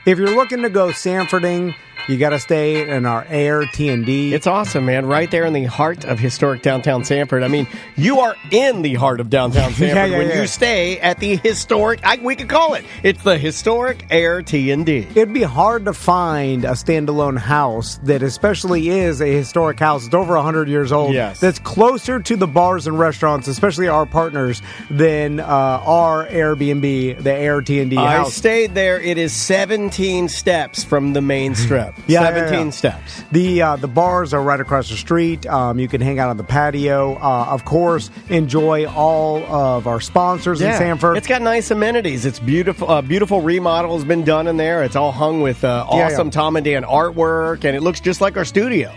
If you're looking to go Sanfording, you got to stay in our Air T&D. It's awesome, man. Right there in the heart of historic downtown Sanford. I mean, you are in the heart of downtown Sanford when you stay at the historic, we could call it, it's the historic Air T&D. It'd be hard to find a standalone house that especially is a historic house. It's over 100 years old. Yes. That's closer to the bars and restaurants, especially our partners, than our Airbnb, the Air T&D house. I stayed there. It is 17 steps from the main strip. 17 steps. The bars are right across the street. You can hang out on the patio. Of course, enjoy all of our sponsors in Sanford. It's got nice amenities. It's beautiful. Beautiful remodel has been done in there. It's all hung with awesome Tom and Dan artwork, and it looks just like our studio.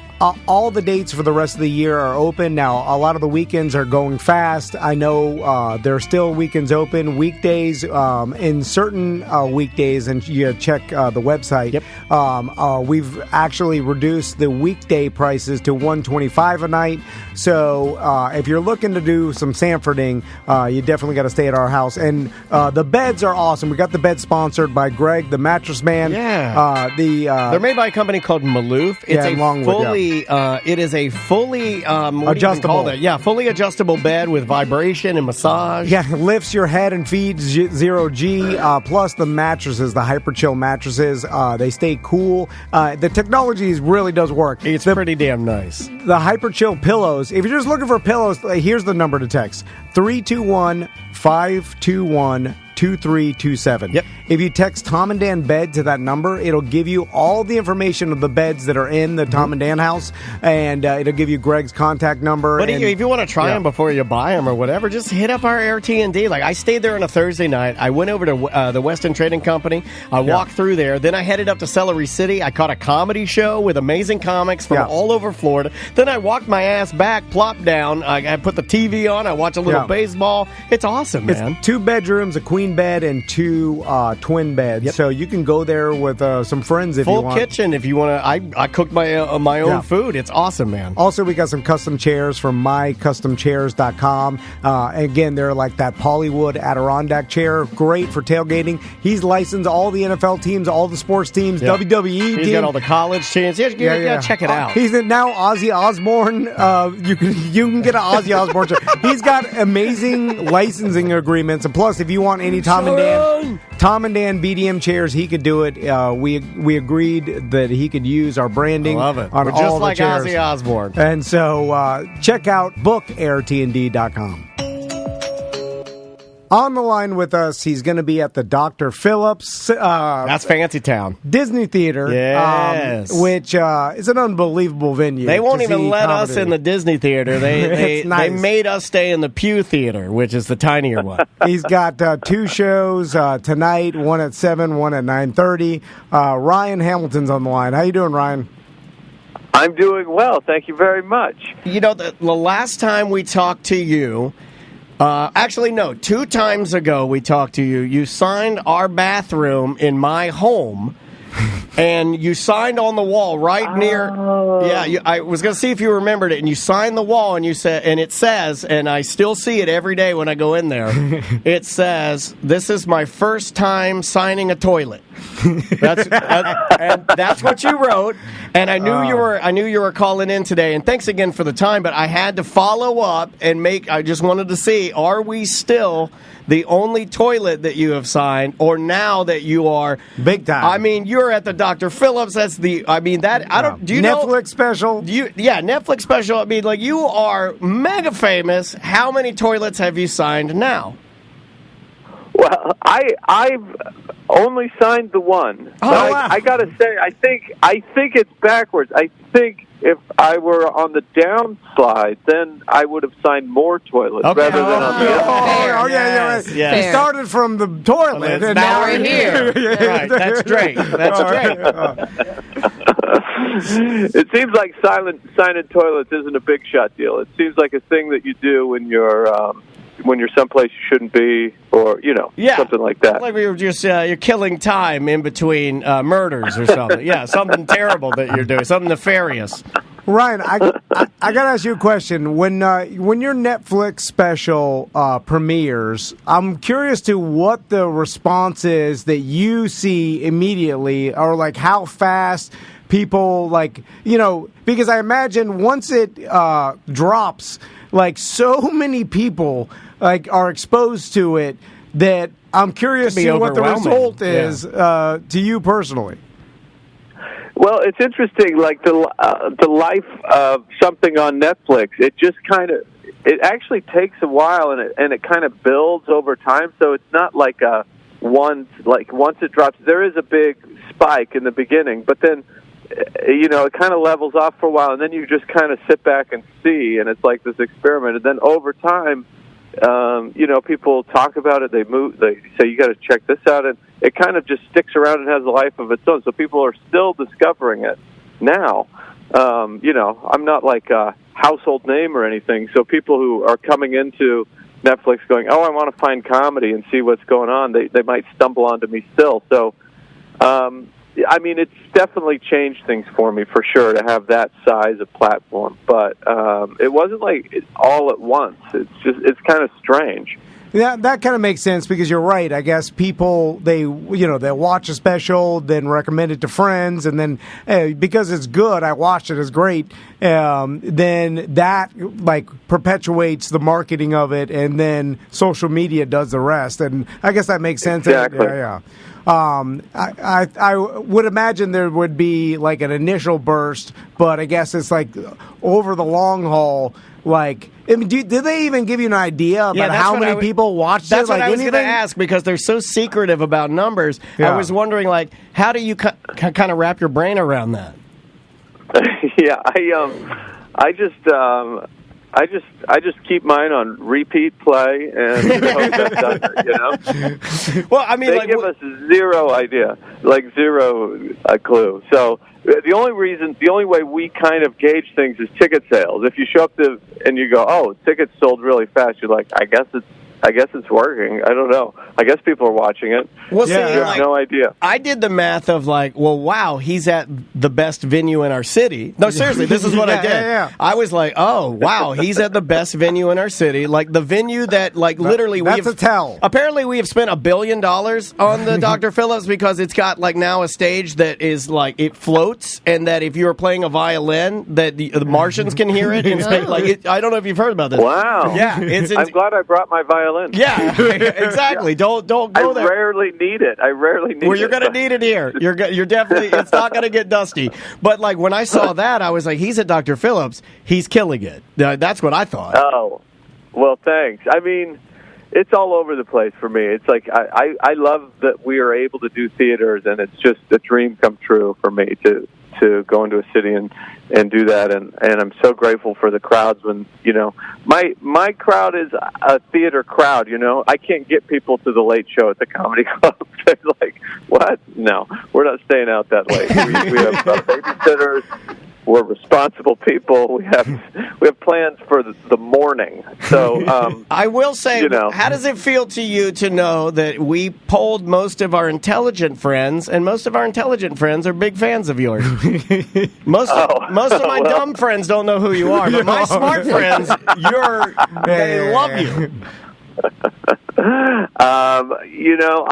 All the dates for the rest of the year are open. Now, a lot of the weekends are going fast. I know there are still weekends open. Weekdays, in certain weekdays, and you check the website, we've actually reduced the weekday prices to $125 a night. So if you're looking to do some Sanfording, you definitely got to stay at our house. And the beds are awesome. We got the bed sponsored by Greg, the mattress man. Yeah. They're made by a company called Maloof. It's it is a fully adjustable. Fully adjustable bed with vibration and massage. Yeah, lifts your head and feet 0G. Plus the mattresses, the hyper chill mattresses, they stay cool. The technology really does work. It's pretty damn nice. The hyper chill pillows. If you're just looking for pillows, here's the number to text: 321-521-2327. Yep. If you text Tom and Dan bed to that number, it'll give you all the information of the beds that are in the Tom and Dan house, and it'll give you Greg's contact number. But if you want to try them before you buy them or whatever, just hit up our Air T&D. Like, I stayed there on a Thursday night. I went over to the Weston Trading Company. I walked through there. Then I headed up to Celery City. I caught a comedy show with amazing comics from all over Florida. Then I walked my ass back, plopped down. I put the TV on. I watched a little baseball. It's awesome, man. It's 2 bedrooms, a queen bed, and 2 twin beds. Yep. So you can go there with some friends if you want. Full kitchen if you want to. I cooked my own food. It's awesome, man. Also, we got some custom chairs from mycustomchairs.com. Again, they're like that Pollywood Adirondack chair. Great for tailgating. He's licensed all the NFL teams, all the sports teams, WWE teams. He's got all the college teams. Yeah, check it out. He's now Ozzy Osbourne. You can get an Ozzy Osbourne chair. He's got amazing licensing agreements. And plus, if you want any Tom and Dan BDM chairs, he could do it. We agreed that he could use our branding. I love it. On We're all just the like chairs. Ozzy Osbourne. And so check out bookairtnd.com. On the line with us, he's going to be at the Dr. Phillips. That's Fancy Town. Disney Theater. Yes. Which is an unbelievable venue. They won't even let us in the Disney Theater. They made us stay in the Pew Theater, which is the tinier one. He's got 2 shows tonight, one at 7, one at 9:30. Ryan Hamilton's on the line. How you doing, Ryan? I'm doing well. Thank you very much. You know, the last time we talked to you... actually, no. 2 times ago we talked to you. You signed our bathroom in my home, and you signed on the wall right near. Yeah, I was going to see if you remembered it, and you signed the wall, and you said, and it says, and I still see it every day when I go in there. It says, "This is my first time signing a toilet." That's what you wrote, and I knew you were calling in today. And thanks again for the time, but I had to follow up and I just wanted to see: are we still the only toilet that you have signed, or now that you are big time? I mean, you're at the Dr. Phillips. That's the. I mean that. I don't. Do you Netflix know, special? Netflix special. I mean, like, you are mega famous. How many toilets have you signed now? Well, I've only signed the one. Oh, wow. I gotta say, I think it's backwards. I think if I were on the downslide, then I would have signed more toilets rather than on the upside. Yes. He started from the toilet, and now we're here. Right, that's great. That's great. It seems like signing toilets isn't a big shot deal. It seems like a thing that you do when you're someplace you shouldn't be, or something like that. Like we were just you're killing time in between murders or something. Yeah, something terrible that you're doing, something nefarious. Ryan, I got to ask you a question. When your Netflix special premieres, I'm curious to what the response is that you see immediately, or like how fast people because I imagine once it drops, like so many people are exposed to it that I'm curious to see what the result is to you personally. Well, it's interesting, like the life of something on Netflix. It just it actually takes a while, and it kind of builds over time. So it's not like once it drops, there is a big spike in the beginning, but then it kind of levels off for a while, and then you just kind of sit back and see, and it's like this experiment. And then over time, people talk about it. They say you got to check this out, and it kind of just sticks around and has a life of its own. So people are still discovering it now. I'm not like a household name or anything. So people who are coming into Netflix going, I want to find comedy and see what's going on, they might stumble onto me still. So, it's definitely changed things for me for sure to have that size of platform. But it wasn't like all at once. It's kind of strange. Yeah, that kind of makes sense because you're right. I guess people, they'll watch a special, then recommend it to friends, and then because it's good, I watched it, it's great. Then that perpetuates the marketing of it, and then social media does the rest. And I guess that makes sense. Exactly. Yeah. I would imagine there would be like an initial burst, but I guess it's like over the long haul. Did they even give you an idea about how many people watched it? That's what I was going to ask, because they're so secretive about numbers. Yeah. I was wondering, how do you kind of wrap your brain around that? Yeah, I just keep mine on repeat play and hope that's done it, Well, they give us zero idea, zero clue. So the only way we kind of gauge things is ticket sales. If you show up and you go, oh, tickets sold really fast, you're like, I guess it's working. I don't know. I guess people are watching it. Well, you have no idea. I did the math of wow, he's at the best venue in our city. No, seriously, this is what I did. Yeah. I was like, oh, wow, he's at the best venue in our city. The venue that, literally... That's a tell. Apparently, we have spent $1 billion on the Dr. Phillips because it's got, now a stage that is, it floats, and that if you were playing a violin, that the Martians can hear it. And I don't know if you've heard about this. Wow. Yeah. I'm glad I brought my violin. Yeah, exactly. Yeah. Don't go there. I rarely need it. Well, you're going to need it here. You're definitely. It's not going to get dusty. But when I saw that, I was like, he's at Dr. Phillips. He's killing it. That's what I thought. Oh, well, thanks. It's all over the place for me. It's I love that we are able to do theaters, and it's just a dream come true for me to go into a city and do that, and I'm so grateful for the crowds when my crowd is a theater crowd. I can't get people to the late show at the comedy club. They're like, what? No, we're not staying out that late. We have babysitters. We're responsible people. We have plans for the morning. So I will say, how does it feel to you to know that we polled most of our intelligent friends, and most of our intelligent friends are big fans of yours? Most of my dumb friends don't know who you are, but my smart friends, they love you.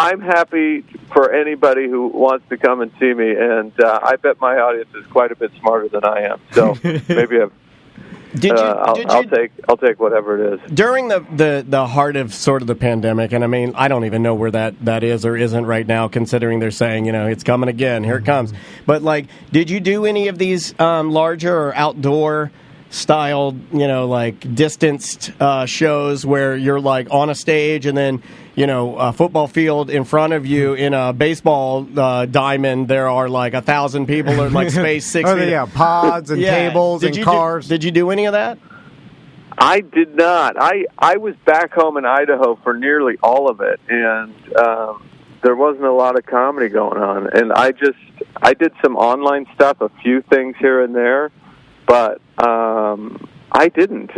I'm happy for anybody who wants to come and see me, and I bet my audience is quite a bit smarter than I am. So maybe I'll take whatever it is. During the heart of sort of the pandemic, and I don't even know where that is or isn't right now, considering they're saying, it's coming again, here it comes. But did you do any of these larger or outdoor styled, distanced shows where you're on a stage and then, a football field in front of you in a baseball diamond, there are 1,000 people or spaced 6 feet. Yeah, pods and tables and cars. Did you do any of that? I did not. I was back home in Idaho for nearly all of it, and there wasn't a lot of comedy going on. And I did some online stuff, a few things here and there. But I didn't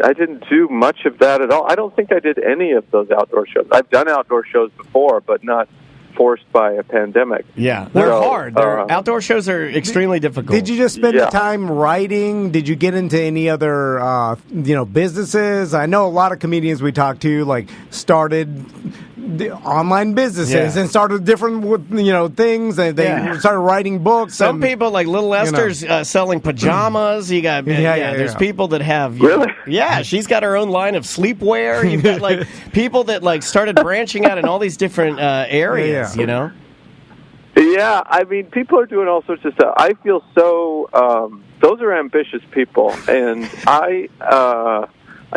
do much of that at all. I don't think I did any of those outdoor shows. I've done outdoor shows before, but not forced by a pandemic. Yeah, they're hard. Outdoor shows are extremely difficult. Did you just spend the time writing? Did you get into any other, businesses? I know a lot of comedians we talked to, started online businesses and started different, things. And they started writing books. Some people, like Little Esther's, selling pajamas. You got, there's people that have... Really? Yeah, she's got her own line of sleepwear. You've got, people that, started branching out in all these different areas, Yeah, I mean, people are doing all sorts of stuff. I feel so... those are ambitious people, and I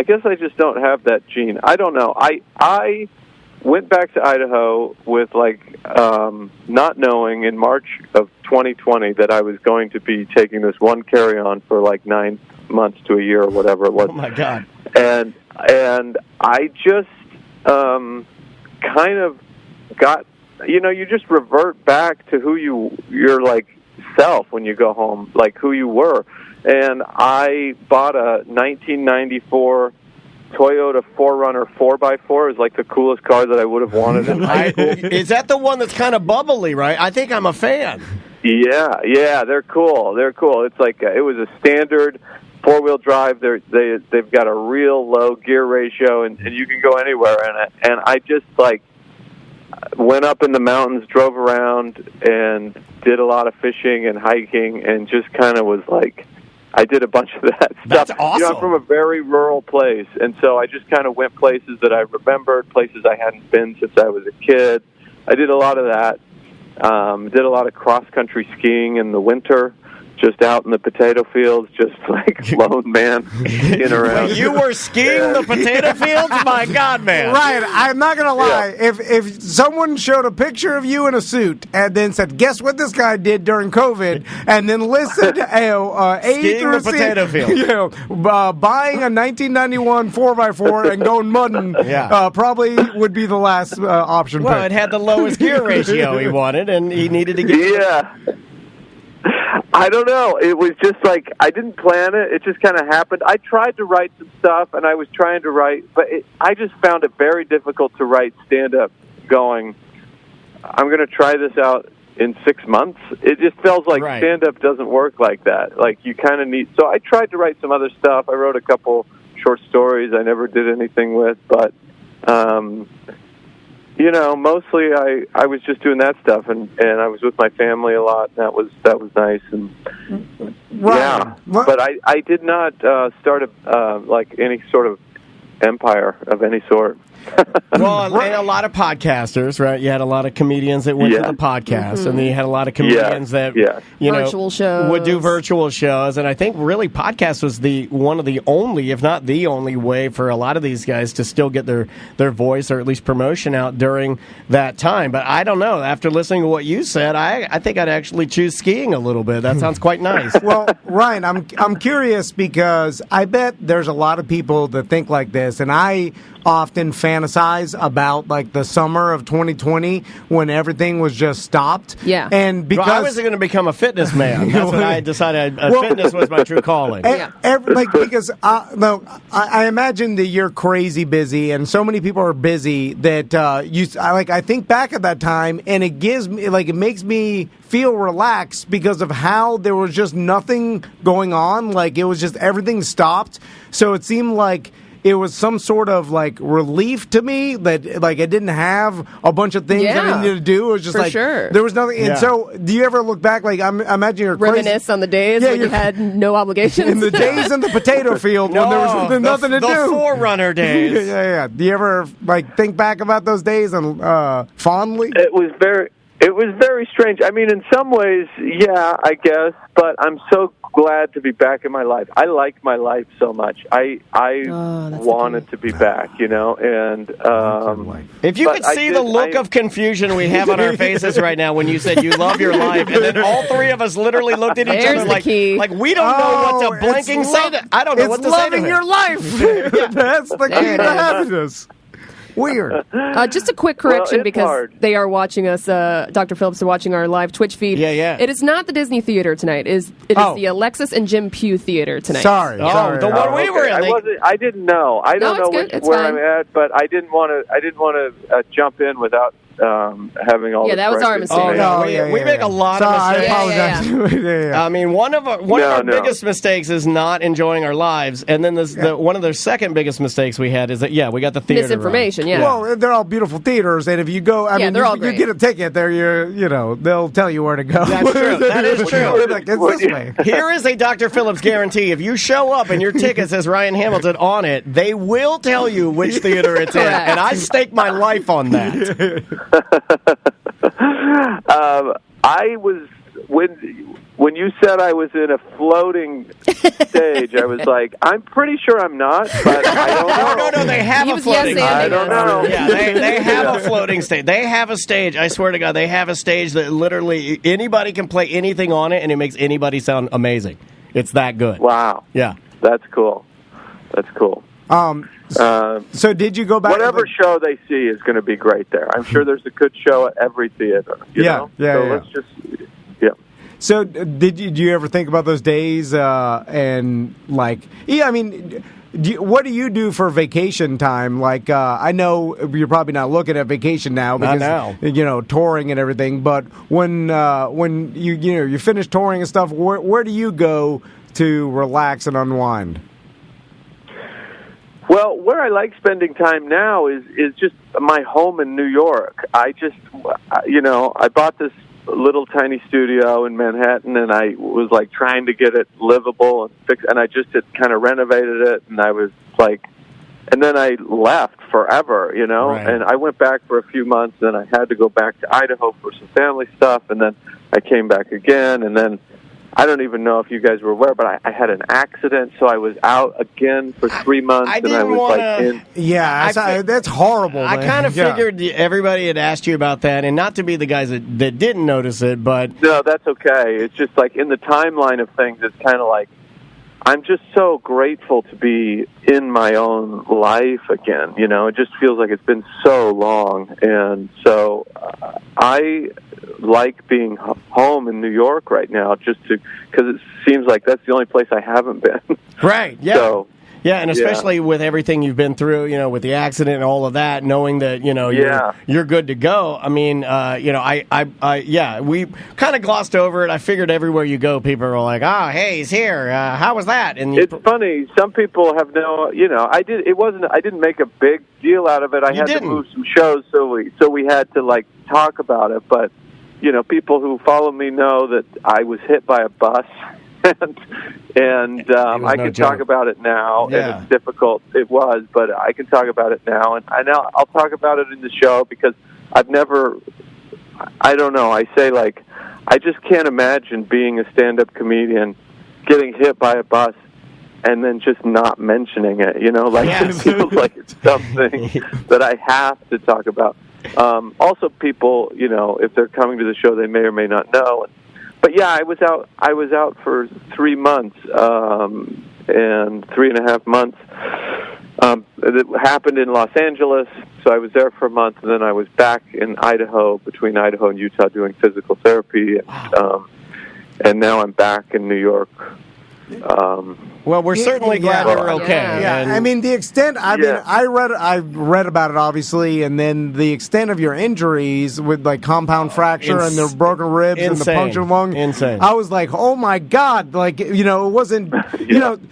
guess I just don't have that gene. I don't know. I went back to Idaho with, not knowing in March of 2020 that I was going to be taking this one carry-on for, 9 months to a year or whatever it was. Oh, my God. And I just kind of got... you just revert back to who your self when you go home, who you were. And I bought a 1994 Toyota 4Runner 4x4. It was the coolest car that I would have wanted in high school. Is that the one that's kind of bubbly, right? I think I'm a fan. Yeah, they're cool. It's it was a standard 4-wheel drive. They've got a real low gear ratio, and you can go anywhere in it. And I just went up in the mountains, drove around, and did a lot of fishing and hiking, and just kind of was I did a bunch of that stuff. That's awesome. I'm from a very rural place, and so I just kind of went places that I remembered, places I hadn't been since I was a kid. I did a lot of that. Did a lot of cross-country skiing in the winter, just out in the potato fields, just lone man skiing around. Wait, you were skiing the potato fields? My God, man. Ryan, I'm not going to lie. Yeah. If someone showed a picture of you in a suit and then said, guess what this guy did during COVID, and then listed A skiing through the potato C, field. Buying a 1991 4x4 and going mudding probably would be the last option. Well, it had the lowest gear ratio he wanted, and he needed to get... Yeah. I don't know. It was just I didn't plan it. It just kind of happened. I tried to write some stuff, and I was trying to write, but I just found it very difficult to write stand-up going, I'm going to try this out in 6 months. It just feels like stand-up doesn't work like that. You kind of need... So I tried to write some other stuff. I wrote a couple short stories I never did anything with, but... mostly I was just doing that stuff, and I was with my family a lot, and that was nice, and But I did not start any sort of empire of any sort. Well, and a lot of podcasters, right? You had a lot of comedians that went to the podcast, and then you had a lot of comedians that virtual shows would do virtual shows, and I think really podcast was one of the only, if not the only way for a lot of these guys to still get their voice or at least promotion out during that time. But I don't know. After listening to what you said, I think I'd actually choose skiing a little bit. That sounds quite nice. Well, Ryan, I'm curious because I bet there's a lot of people that think like this, and I often fantasize about the summer of 2020 when everything was just stopped. Yeah. And because I was going to become a fitness man. That's what I decided. Fitness was my true calling. Because I imagine that you're crazy busy, and so many people are busy that I think back at that time, and it gives me it makes me feel relaxed because of how there was just nothing going on. It was just everything stopped. So it seemed like it was some sort of relief to me that I didn't have a bunch of things that I needed to do. It was just sure. There was nothing. And so, do you ever look back? I imagine you're reminisce on the days when you had no obligations. In the days in the potato field when there was nothing to do. The 4Runner days. Yeah. Do you ever think back about those days and fondly? It was very strange. I mean, in some ways, yeah, I guess, but I'm so glad to be back in my life. I like my life so much. I wanted to be back, and if you could see the look of confusion we have on our faces right now when you said you love your life, and then all three of us literally looked at each other like we don't know what to blinking say to. I don't know what to say to loving your life. That's the key to happiness. Weird. Just a quick correction because hard. They are watching us. Dr. Phillips are watching our live Twitch feed. Yeah. It is not the Disney Theater tonight. It is the Alexis and Jim Pugh Theater tonight. Sorry. The one we were in. I didn't know. I don't know where I'm at, but I didn't want to jump in without having all. Yeah, the that was our corrected mistake. Oh, information. no, we make a lot of mistakes. I apologize. I mean, one of our biggest mistakes is not enjoying our lives, and then one of the second biggest mistakes we had is that we got the theater misinformation. wrong. Yeah. Well, they're all beautiful theaters, and if you go, they're all you great. get a ticket there, they'll tell you where to go. That's true. That is true. Like, it's this way. Here is a Dr. Phillips guarantee. If you show up and your ticket says Ryan Hamilton on it, they will tell you which theater it's in, and I stake my life on that. I was when you said I was in a floating stage, I was like, I'm pretty sure I'm not, but I don't know. No, they have a floating. I don't know. Yeah, they have a floating stage. They have a stage. I swear to God, they have a stage that literally anybody can play anything on it, and it makes anybody sound amazing. It's that good. Wow. Yeah. That's cool. That's cool. So did you go back? Whatever show they see is going to be great there. I'm sure there's a good show at every theater. You know? Let's just. So did you ever think about those days and like? Yeah, I mean. What do you do for vacation time? Like, I know you're probably not looking at vacation now because touring and everything. But when you finish touring and stuff, where do you go to relax and unwind? Well, where I like spending time now is just my home in New York. I just, I bought this little tiny studio in Manhattan, and I was like trying to get it livable and fix. And I just had kind of renovated it, and I was like, and then I left forever, Right. And I went back for a few months, and I had to go back to Idaho for some family stuff, and then I came back again, and then I don't even know if you guys were aware, but I had an accident, so I was out again for 3 months, I and I was in. Yeah, that's horrible. I kind of figured everybody had asked you about that, and not to be the guys that didn't notice it, but No, that's okay. It's just like in the timeline of things, it's kind of like I'm just so grateful to be in my own life again. It just feels like it's been so long, and so I like being home in New York right now, just because it seems like that's the only place I haven't been. Right. Yeah. So, yeah, and especially with everything you've been through, with the accident and all of that, knowing that you're good to go. I mean, we kind of glossed over it. I figured everywhere you go, people are like, "Oh, hey, he's here. How was that?" And it's funny. Some people have I didn't make a big deal out of it. I had to move some shows, so we had to talk about it. But people who follow me know that I was hit by a bus. and I can talk about it now, and it's difficult. It was, but I can talk about it now, and I'll talk about it in the show because I've never. I don't know. I say I just can't imagine being a stand-up comedian, getting hit by a bus, and then just not mentioning it. It feels like it's something that I have to talk about. Also, people, if they're coming to the show, they may or may not know. But yeah, I was out for 3 months, and 3.5 months. It happened in Los Angeles, so I was there for a month, and then I was back in Idaho, between Idaho and Utah, doing physical therapy, and now I'm back in New York. Well, we're certainly glad you're okay. Yeah, I mean, the extent. I mean, I read about it obviously, and then the extent of your injuries with compound fracture and the broken ribs and the punctured lung. Insane. I was like, oh my god! It wasn't.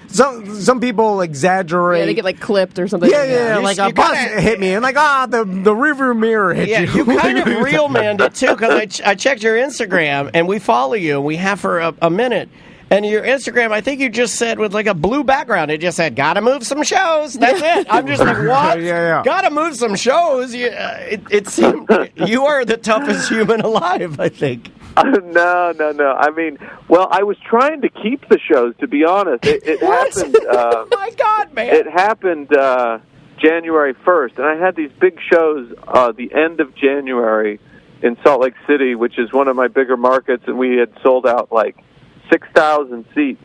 Some people exaggerate. Yeah, they get clipped or something. Yeah. A bus hit me, and the rearview mirror hit you. You kind of real manned it too, because I checked your Instagram, and we follow you, and we have for a minute. And your Instagram, I think you just said with a blue background, it just said, "Gotta move some shows." That's it. I'm just like, what? Yeah. Gotta move some shows? It seemed you are the toughest human alive, I think. No. I mean, I was trying to keep the shows, to be honest. It happened. Oh, my God, man. It happened January 1st, and I had these big shows the end of January in Salt Lake City, which is one of my bigger markets, and we had sold out 6,000 seats,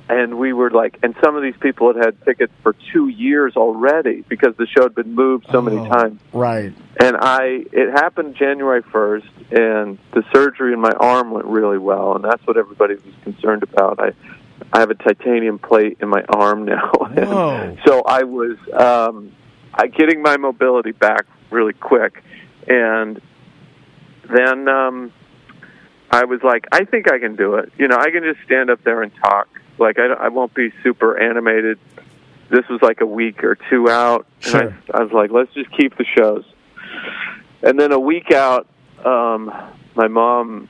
and we were and some of these people had tickets for 2 years already because the show had been moved so many times. Right. And it happened January 1st, and the surgery in my arm went really well, and that's what everybody was concerned about. I have a titanium plate in my arm now. Whoa. So I was getting my mobility back really quick. And then I was like, I think I can do it. I can just stand up there and talk. Like, I won't be super animated. This was like a week or two out. Sure. And I was like, let's just keep the shows. And then a week out, my mom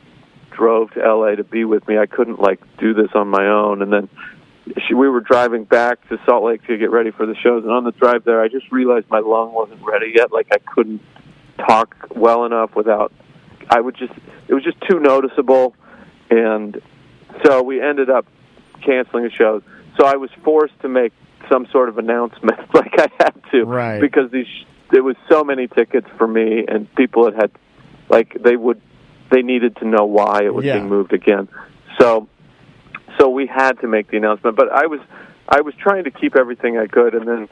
drove to L.A. to be with me. I couldn't, do this on my own. And then we were driving back to Salt Lake to get ready for the shows. And on the drive there, I just realized my lung wasn't ready yet. Like, I couldn't talk well enough without... it was just too noticeable. And so we ended up canceling the shows. So I was forced to make some sort of announcement, like I had to, right? Because there was so many tickets for me, and people had they needed to know why it was being moved again. So we had to make the announcement. But I was trying to keep everything I could, and then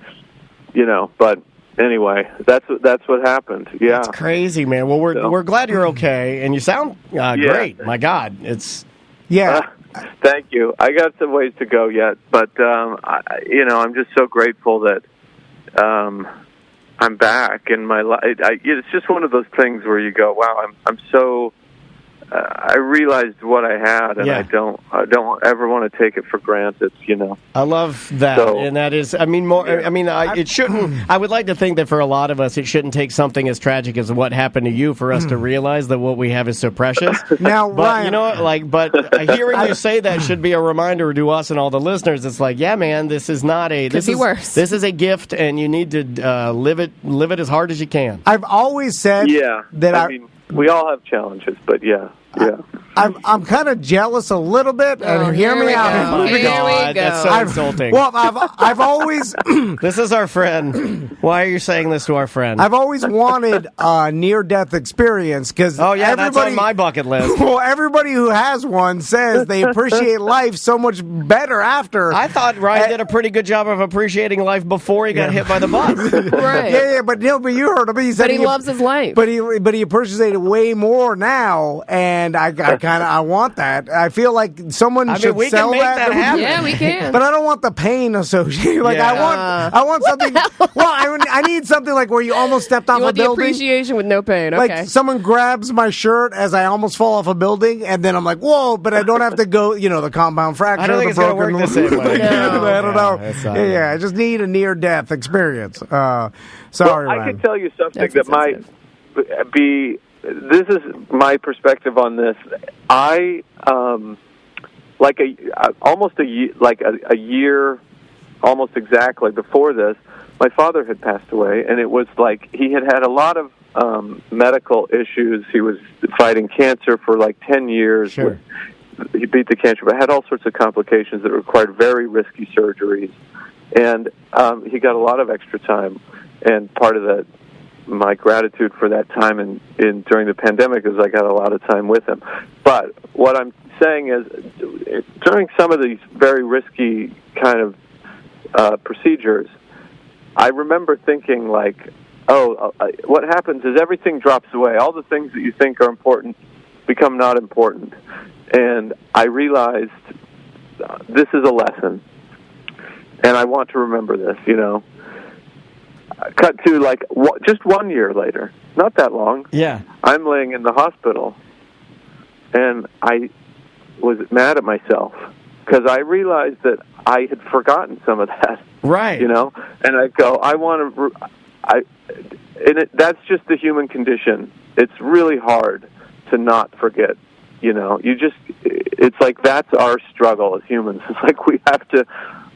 but anyway, that's what happened. Yeah, it's crazy, man. Well, we're glad you're okay, and you sound great. My God, it's thank you. I got some ways to go yet, but I'm just so grateful that I'm back in my life. It's just one of those things where you go, wow, I'm so. I realized what I had, and I don't ever want to take it for granted. I love that, and that is. I mean, more. I mean, it shouldn't. I would like to think that for a lot of us, it shouldn't take something as tragic as what happened to you for us to realize that what we have is so precious. Now, but Ryan, but hearing you say that should be a reminder to us and all the listeners. It's like, yeah, man, this is not a. This is worse. This is a gift, and you need to live it as hard as you can. I've always said that I mean, we all have challenges, but yeah. I'm kind of jealous a little bit, and hear me out. Oh my God, that's so insulting. Well, I've always. This is our friend. Why are you saying this to our friend? I've always wanted a near-death experience because that's on my bucket list. Well, everybody who has one says they appreciate life so much better after. I thought Ryan did a pretty good job of appreciating life before he got hit by the bus. Right? Yeah, but you heard him. He said he loves his life. But he appreciates it way more now, and I want that. I feel like someone should we sell can make that happen. Yeah, we can. But I don't want the pain associated. I want something. Well, I need something like where you almost stepped off you want a building. The appreciation with no pain. Okay. Like someone grabs my shirt as I almost fall off a building, and then I'm like, whoa! But I don't have to go. The compound fracture. I don't think it's going to work the same way. I don't know. I just need a near-death experience. Sorry, I can tell you something that might be. This is my perspective on this. I almost a year, almost exactly before this, my father had passed away, and it was like he had a lot of medical issues. He was fighting cancer for 10 years. Sure. He beat the cancer, but had all sorts of complications that required very risky surgeries, and he got a lot of extra time. And part of that. My gratitude for that time in during the pandemic is I got a lot of time with him. But what I'm saying is, during some of these very risky kind of procedures, I remember thinking what happens is everything drops away. All the things that you think are important become not important. And I realized this is a lesson, and I want to remember this, Cut to just 1 year later, not that long. Yeah, I'm laying in the hospital, and I was mad at myself because I realized that I had forgotten some of that. Right. And I go, that's just the human condition. It's really hard to not forget. It's like that's our struggle as humans. It's like we have to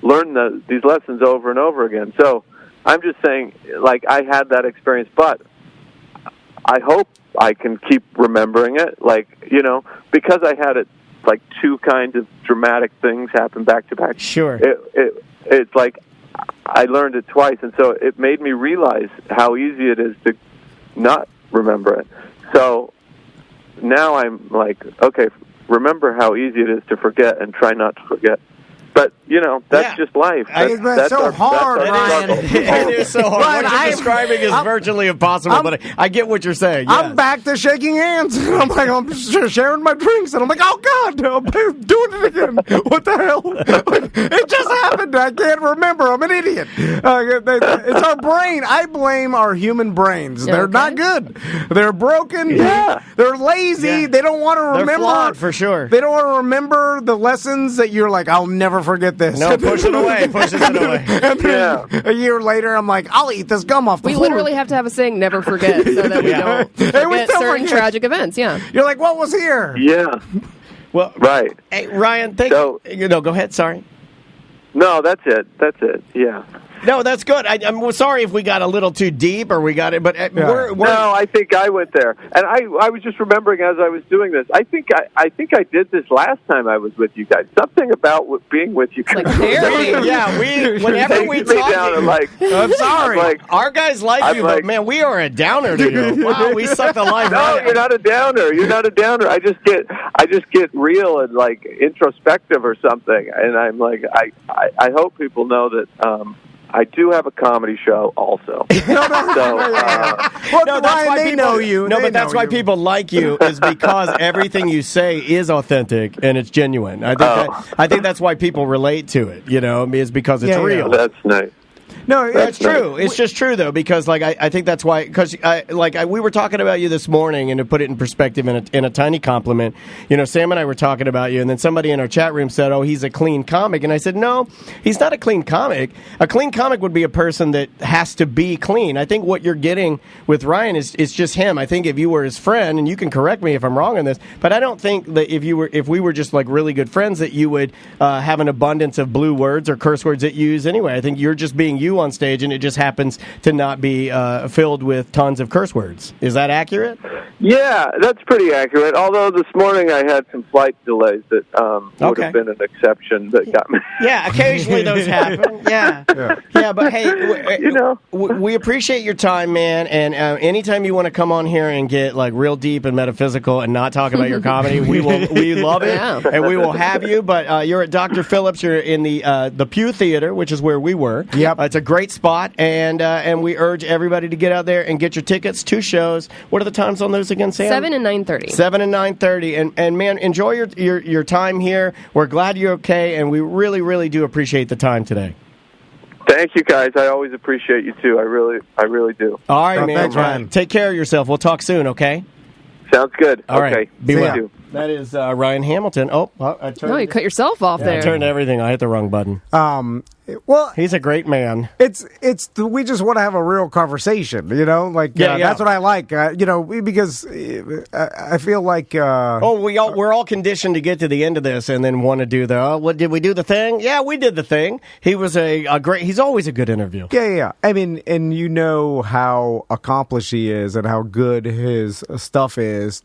learn these lessons over and over again. So. I'm just saying, I had that experience, but I hope I can keep remembering it, because I had it, two kinds of dramatic things happen back to back. Sure. It's like I learned it twice, and so it made me realize how easy it is to not remember it. So now I'm like, okay, remember how easy it is to forget and try not to forget. But, that's just life. It's so hard, Ryan. It is so hard. What you're describing is virtually impossible, but I get what you're saying. Yeah. I'm back to shaking hands. I'm like, I'm sharing my drinks, and I'm like, oh, God, I'm doing it again. What the hell? It just happened. I can't remember. I'm an idiot. It's our brain. I blame our human brains. They're not good. They're broken. Yeah. They're lazy. Yeah. They don't want to remember. They're flawed, for sure. They don't want to remember the lessons that you're like, I'll never forget this. No, push it away. Pushes it away. And then a year later, I'm like, I'll eat this gum off the floor. We literally have to have a saying, never forget, so that we don't forget certain tragic events. Yeah. You're like, what was here? Yeah. Well, Right. Hey, Ryan, thank you. No, go ahead. Sorry. No, that's it. Yeah. No, that's good. I'm sorry if we got a little too deep or we got it, but we're No, I think I went there, and I was just remembering as I was doing this. I think I did this last time I was with you guys. Something about being with you guys. Whenever we talk, I'm sorry. Our guys like you, but man, we are a downer to you. Wow, we suck the life No, out. you're not a downer. You're not a downer. I just get real and introspective or something, and I'm like, I hope people know that. I do have a comedy show also. That's why they know you. No, but that's why people like you is because everything you say is authentic and it's genuine. I think that's why people relate to it. Is because it's real. That's nice. No, that's true. It's just true though, because I think that's why. Because we were talking about you this morning, and to put it in perspective, in a tiny compliment, Sam and I were talking about you, and then somebody in our chat room said, "Oh, he's a clean comic," and I said, "No, he's not a clean comic. A clean comic would be a person that has to be clean." I think what you're getting with Ryan is just him. I think if you were his friend, and you can correct me if I'm wrong on this, but I don't think that if we were just really good friends, that you would have an abundance of blue words or curse words that you use anyway. I think you're just being you on stage, and it just happens to not be filled with tons of curse words. Is that accurate? Yeah, that's pretty accurate. Although this morning I had some flight delays that would have been an exception that got me. Yeah, occasionally those happen. Yeah, but hey, we appreciate your time, man. And anytime you want to come on here and get real deep and metaphysical and not talk about your comedy, we love it, and we will have you. But you're at Dr. Phillips. You're in the Pew Theater, which is where we were. Yep, it's a great spot, and we urge everybody to get out there and get your tickets. 2 shows. What are the times on those again, Sam? 7 and 9:30. 7 and 9:30. And man, enjoy your time here. We're glad you're okay, and we really, really do appreciate the time today. Thank you, guys. I always appreciate you too. I really do. All right, man. Thanks, Ryan. Take care of yourself. We'll talk soon. Okay. Sounds good. All okay. right. Be well. You. That is Ryan Hamilton. Oh, I turned. No, you cut yourself off there. I turned everything. I hit the wrong button. Well, he's a great man. We just want to have a real conversation, that's what I like, because I feel like we're all conditioned to get to the end of this and then want to do did we do the thing? Yeah, we did the thing. He was a great. He's always a good interview. Yeah. I mean, and how accomplished he is and how good his stuff is.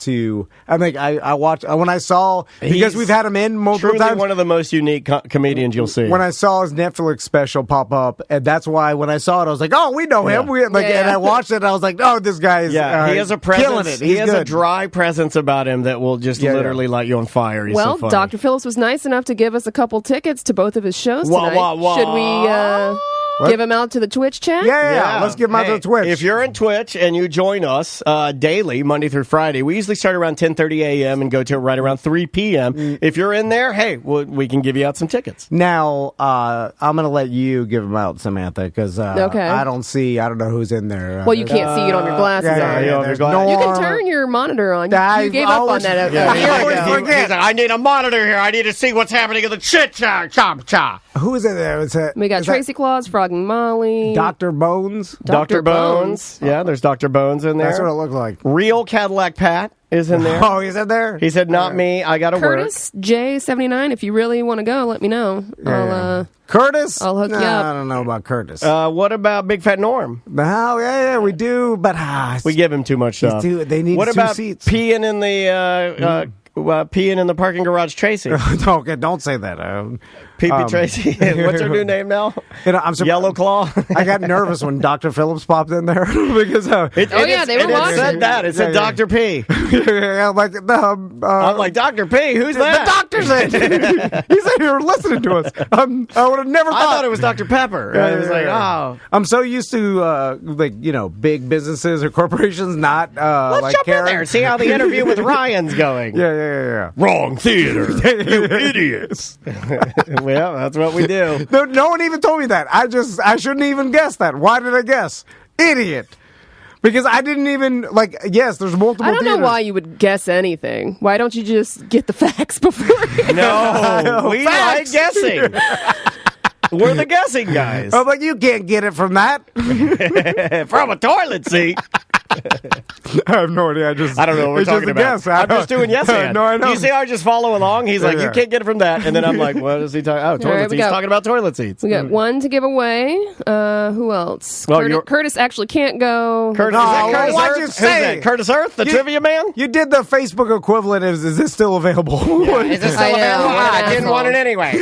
I watched when I saw, because we've had him in multiple times. One of the most unique comedians you'll see. When I saw his Netflix special pop up, and that's why when I saw it, I was like, "Oh, we know him." And I watched it, and I was like, "Oh, this guy is he has a presence. Killing it. He has a dry presence about him that will just literally light you on fire." He's so funny. Dr. Phillips was nice enough to give us a couple tickets to both of his shows tonight. Should we give him out to the Twitch chat? Yeah. Let's give him out to the Twitch. If you're in Twitch and you join us daily, Monday through Friday, we usually start around 10:30 a.m. and go to right around 3 p.m. If you're in there, hey, we can give you out some tickets. Now, I'm going to let you give them out, Samantha, because I don't know who's in there. Well, you can't see it on your glasses. You can turn your monitor on. You gave up on that. He's like, I need a monitor here. I need to see what's happening in the chit-cha. Who's in there? We got Tracy Claus, Frogging Molly. Dr. Bones. Dr. Bones. Yeah, there's Dr. Bones in there. That's what it looked like. Real Cadillac Pat is in there. Oh, he's in there? He said, not me. I got to work. Curtis J79, if you really want to go, let me know. Curtis? I'll hook you up. I don't know about Curtis. What about Big Fat Norm? Oh, we do, but... we give him too much stuff. They need what 2 about seats. peeing in the peeing in the parking garage, Tracy. Okay, don't say that. Pee-pee Tracy. What's her new name now? I'm Yellow Claw. I got nervous when Dr. Phillips popped in there because they were watching. It said that. It said Dr. P. I'm like, I'm like, Dr. P, who's that? The doctor's in. He's in here listening to us. I would have never I thought it was Dr. Pepper. I was like, oh. I'm so used to big businesses or corporations not Let's jump in there and see how the interview with Ryan's going. Yeah. Wrong theater, you idiots. Well, that's what we do. No one even told me that. I shouldn't even guess that. Why did I guess? Idiot. Because I didn't even, yes, there's multiple I don't theaters. know why you would guess anything. Why don't you just get the facts before? No, we like guessing. We're the guessing guys. I'm like, you can't get it from that. From a toilet seat. I have no idea. I don't know what we're talking about. I'm just doing yes and. No, I know. You see how I just follow along? He's like, you can't get it from that. And then I'm like, what is he talking about? Oh, toilet seats. He's talking about toilet seats. We got one to give away. Who else? Well, Curtis actually can't go. Curtis, why'd you say? Curtis Earth, the trivia man? You did the Facebook equivalent. Is this still available? Is this still available? I didn't want it anyway.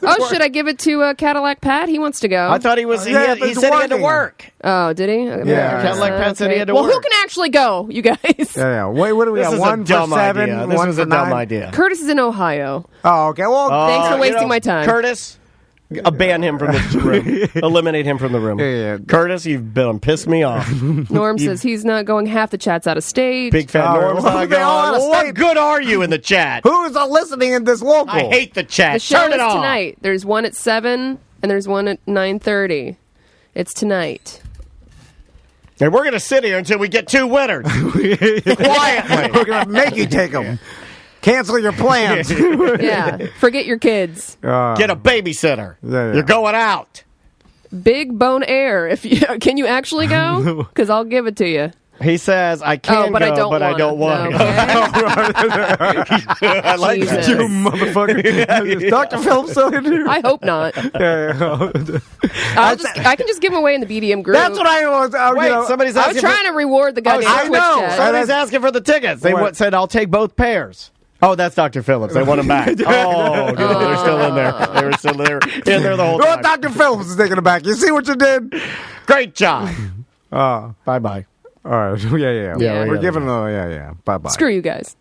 Oh, should I give it to Cadillac Pat? He wants to go. I thought he was. He said he had to work. Oh, did he? Yeah. Cadillac Pat said he had to work. Well, who can actually go, you guys? Yeah. Wait, what do we this have? Is one a dumb for 7. Idea. This was a dumb idea. Curtis is in Ohio. Oh, okay. Well, thanks for wasting my time. Curtis, ban him from the room. Eliminate him from the room. Yeah. Curtis, you've pissed me off. Norm says he's not going. Half the chat's out of state. Big fat Norm's not going. Well, what good are you in the chat? Who's listening in this local? I hate the chat. The show Turn it is off. tonight. There's one at 7 and there's one at 9:30. It's tonight. And we're going to sit here until we get 2 winners. Quietly. We're going to make you take them. Cancel your plans. Yeah. Forget your kids. Get a babysitter. Yeah. You're going out. Big Bone Air. Can you actually go? Because I'll give it to you. He says, I can but go, I don't want to. Okay. I like that. You motherfucker. Is Dr. Phillips still in here? I hope not. I can just give them away in the BDM group. That's what I was. Wait, somebody's I asking. was trying to reward the guy. I know. Chat. Somebody's asking for the tickets. They said, I'll take both pairs. Oh, that's Dr. Phillips. They want him back. Oh, good. They're still in there. They were still there. In there the whole time. Dr. Phillips is taking it back. You see what you did? Great job. Bye-bye. Bye-bye. All right. Yeah. Yeah, We're giving Bye-bye. Screw you guys.